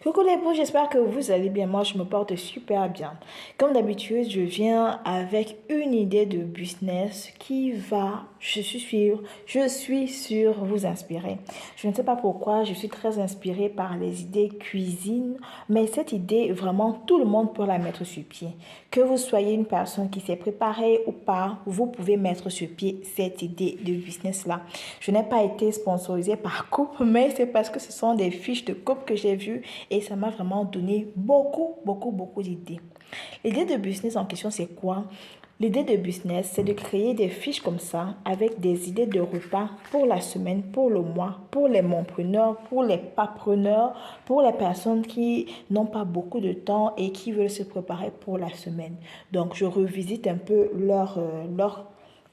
Coucou les beaux, j'espère que vous allez bien. Moi, je me porte super bien. Comme d'habitude, je viens avec une idée de business qui va, je suis sûre, vous inspirer. Je ne sais pas pourquoi, je suis très inspirée par les idées cuisine, mais cette idée, vraiment, tout le monde peut la mettre sur pied. Que vous soyez une personne qui s'est préparée ou pas, vous pouvez mettre sur pied cette idée de business-là. Je n'ai pas été sponsorisée par Coupe, mais c'est parce que ce sont des fiches de Coupe que j'ai vues et ça m'a vraiment donné beaucoup d'idées. L'idée de business en question, c'est quoi? L'idée de business, c'est de créer des fiches comme ça avec des idées de repas pour la semaine, pour le mois, pour les mompreneurs, pour les papreneurs, pour les personnes qui n'ont pas beaucoup de temps et qui veulent se préparer pour la semaine. Donc, je revisite un peu leur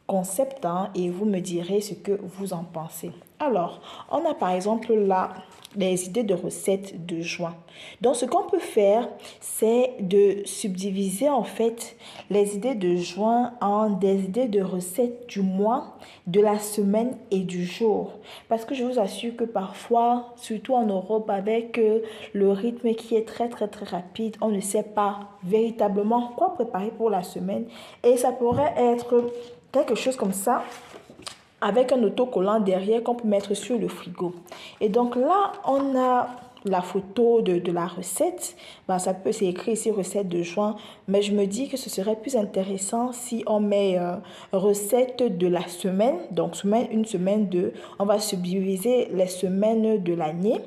concept hein, et vous me direz ce que vous en pensez. Alors, on a par exemple là des idées de recettes de joint. Donc, ce qu'on peut faire, c'est de subdiviser en fait les idées de joint en des idées de recettes du mois, de la semaine et du jour. Parce que je vous assure que parfois, surtout en Europe, avec le rythme qui est très rapide, on ne sait pas véritablement quoi préparer pour la semaine. Et ça pourrait être quelque chose comme ça avec un autocollant derrière qu'on peut mettre sur le frigo. Et donc là, on a la photo de la recette. Ben, c'est écrit ici recette de juin, mais je me dis que ce serait plus intéressant si on met recette de la semaine. Donc semaine 1, semaine 2. On va subdiviser les semaines de l'année.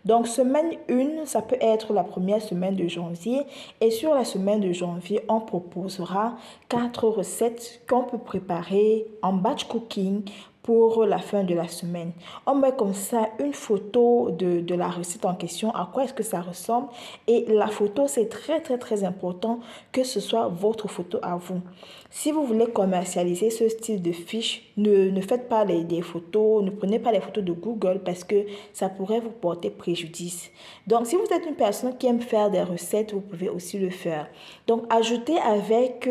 Donc semaine 1, ça peut être la première semaine de janvier. Et sur la semaine de janvier, on proposera 4 recettes qu'on peut préparer en batch cooking pour la fin de la semaine. On met comme ça une photo de la recette en question, à quoi est-ce que ça ressemble. Et la photo, c'est très important que ce soit votre photo à vous. Si vous voulez commercialiser ce style de fiche, ne faites pas des photos, ne prenez pas les photos de Google parce que ça pourrait vous porter préjudice. Donc, si vous êtes une personne qui aime faire des recettes, vous pouvez aussi le faire. Donc, ajoutez avec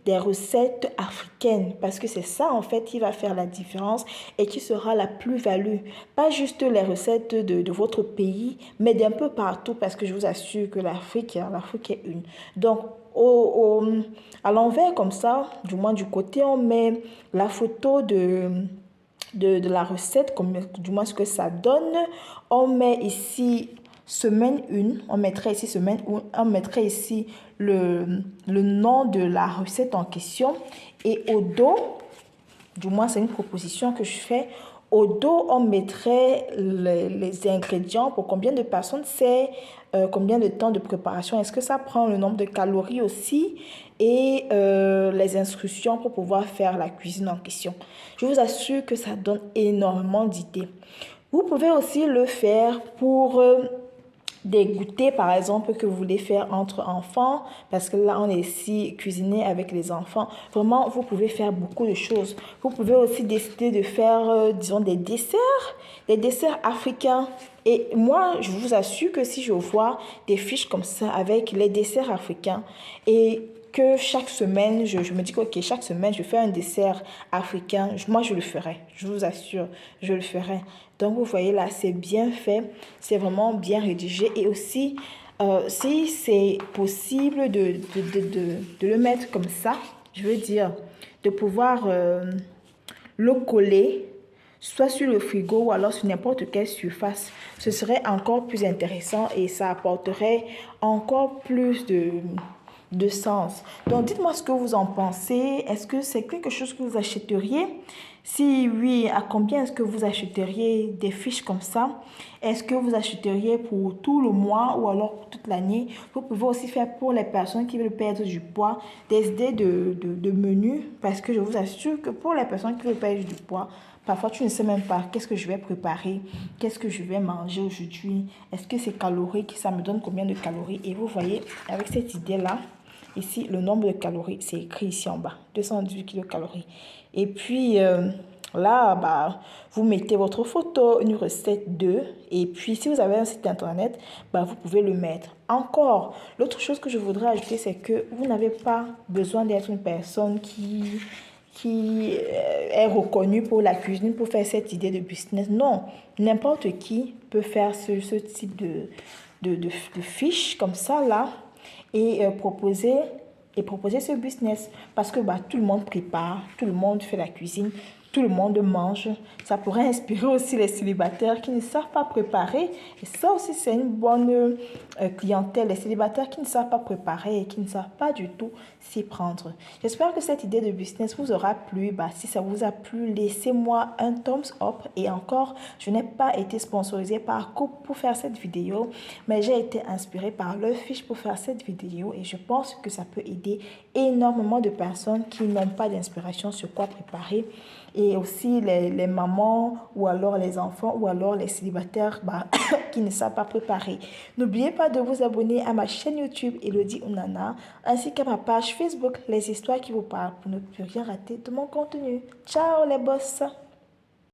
des recettes africaines parce que c'est ça en fait qui va faire la différence et qui sera la plus-value. Pas juste les recettes de votre pays, mais d'un peu partout parce que je vous assure que l'Afrique est une. Donc, à l'envers comme ça, du moins du côté, on met la photo de la recette, comme, du moins ce que ça donne. On met ici semaine 1, on mettrait ici semaine 1, on mettrait ici le nom de la recette en question. Et au dos, du moins c'est une proposition que je fais, au dos, on mettrait les ingrédients pour combien de personnes c'est, combien de temps de préparation, est-ce que ça prend le nombre de calories aussi et les instructions pour pouvoir faire la cuisine en question. Je vous assure que ça donne énormément d'idées. Vous pouvez aussi le faire pour des goûters, par exemple, que vous voulez faire entre enfants, parce que là, on est ici cuisiner avec les enfants. Vraiment, vous pouvez faire beaucoup de choses. Vous pouvez aussi décider de faire, disons, des desserts africains. Et moi, je vous assure que si je vois des fiches comme ça avec les desserts africains et que chaque semaine, je me dis que ok, chaque semaine, je fais un dessert africain. Moi, je le ferai. Je vous assure, je le ferai. Donc, vous voyez là, c'est bien fait. C'est vraiment bien rédigé. Et aussi, si c'est possible de le mettre comme ça, je veux dire, de pouvoir le coller soit sur le frigo ou alors sur n'importe quelle surface, ce serait encore plus intéressant et ça apporterait encore plus de sens. Donc, dites-moi ce que vous en pensez. Est-ce que c'est quelque chose que vous achèteriez? Si oui, à combien est-ce que vous achèteriez des fiches comme ça? Est-ce que vous achèteriez pour tout le mois ou alors pour toute l'année? Vous pouvez aussi faire pour les personnes qui veulent perdre du poids des idées de menus parce que je vous assure que pour les personnes qui veulent perdre du poids, parfois tu ne sais même pas qu'est-ce que je vais préparer, qu'est-ce que je vais manger aujourd'hui, est-ce que c'est calorique, ça me donne combien de calories? Et vous voyez, avec cette idée-là, ici, le nombre de calories, c'est écrit ici en bas, 218 kilocalories. Et puis là, bah, vous mettez votre photo, une recette de, et puis si vous avez un site internet, bah, vous pouvez le mettre. Encore, l'autre chose que je voudrais ajouter, c'est que vous n'avez pas besoin d'être une personne est reconnu pour la cuisine, pour faire cette idée de business. Non, n'importe qui peut faire ce type de fiche comme ça là et proposer ce business. Parce que bah, tout le monde prépare, tout le monde fait la cuisine, tout le monde mange. Ça pourrait inspirer aussi les célibataires qui ne savent pas préparer. Et ça aussi, c'est une bonne clientèle. Les célibataires qui ne savent pas préparer et qui ne savent pas du tout s'y prendre. J'espère que cette idée de business vous aura plu. Bah, si ça vous a plu, laissez-moi un thumbs up. Et encore, je n'ai pas été sponsorisée par Coop pour faire cette vidéo, mais j'ai été inspirée par leur fiche pour faire cette vidéo et je pense que ça peut aider énormément de personnes qui n'ont pas d'inspiration sur quoi préparer et aussi les mamans ou alors les enfants ou alors les célibataires bah, qui ne savent pas préparer. N'oubliez pas de vous abonner à ma chaîne YouTube Elodie Onana ainsi qu'à ma page Facebook Les Histoires qui vous parlent pour ne plus rien rater de mon contenu. Ciao les boss!